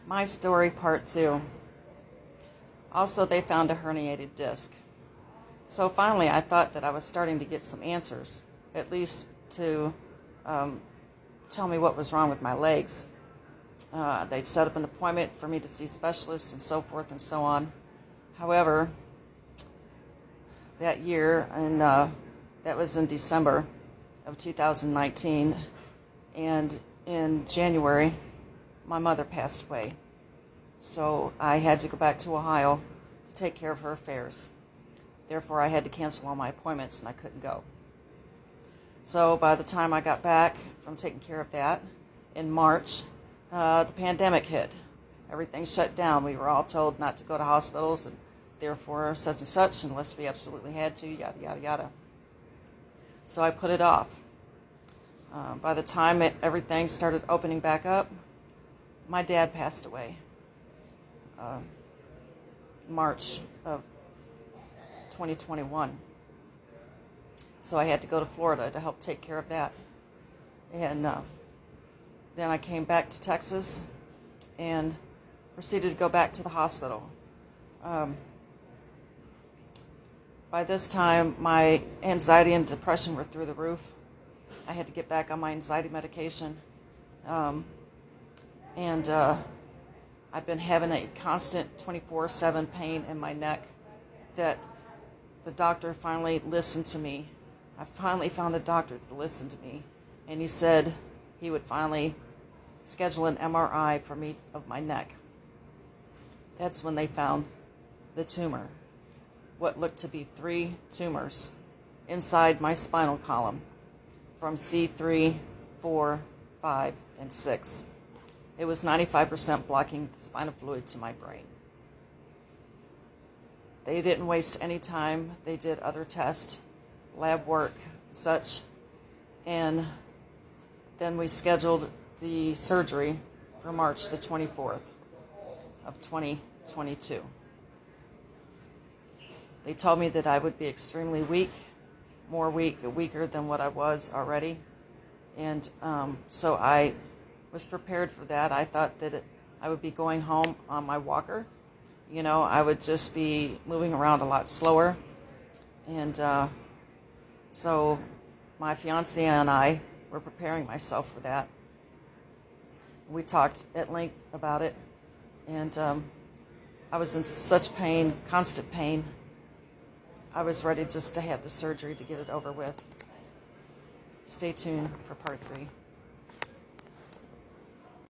My story, part 2. Also, they found a herniated disc. So finally, I thought that I was starting to get some answers, at least to tell me what was wrong with my legs. They'd set up an appointment for me to see specialists and so forth and so on. However, that year, and that was in December of 2019, and in January, my mother passed away. So I had to go back to Ohio to take care of her affairs. Therefore, I had to cancel all my appointments and I couldn't go. So by the time I got back from taking care of that in March, the pandemic hit. Everything shut down. We were all told not to go to hospitals and therefore such and such unless we absolutely had to, yada, yada, yada. So I put it off. By the time everything started opening back up, my dad passed away. March of 2021. So I had to go to Florida to help take care of that. And then I came back to Texas and proceeded to go back to the hospital. By this time, my anxiety and depression were through the roof. I had to get back on my anxiety medication. And I've been having a constant 24/7 pain in my neck that the doctor finally listened to me. I finally found a doctor to listen to me, and he said he would finally schedule an MRI for me of my neck. That's when they found the tumor, what looked to be 3 tumors inside my spinal column from C3, 4, 5, and 6. It was 95% blocking the spinal fluid to my brain. They didn't waste any time. They did other tests, lab work, such, and then we scheduled the surgery for March the 24th of 2022. They told me that I would be extremely weak, weaker than what I was already, and so I was prepared for that. I thought that I would be going home on my walker. You know, I would just be moving around a lot slower. And so my fiance and I were preparing myself for that. We talked at length about it. And I was in such pain, constant pain. I was ready just to have the surgery to get it over with. Stay tuned for part 3.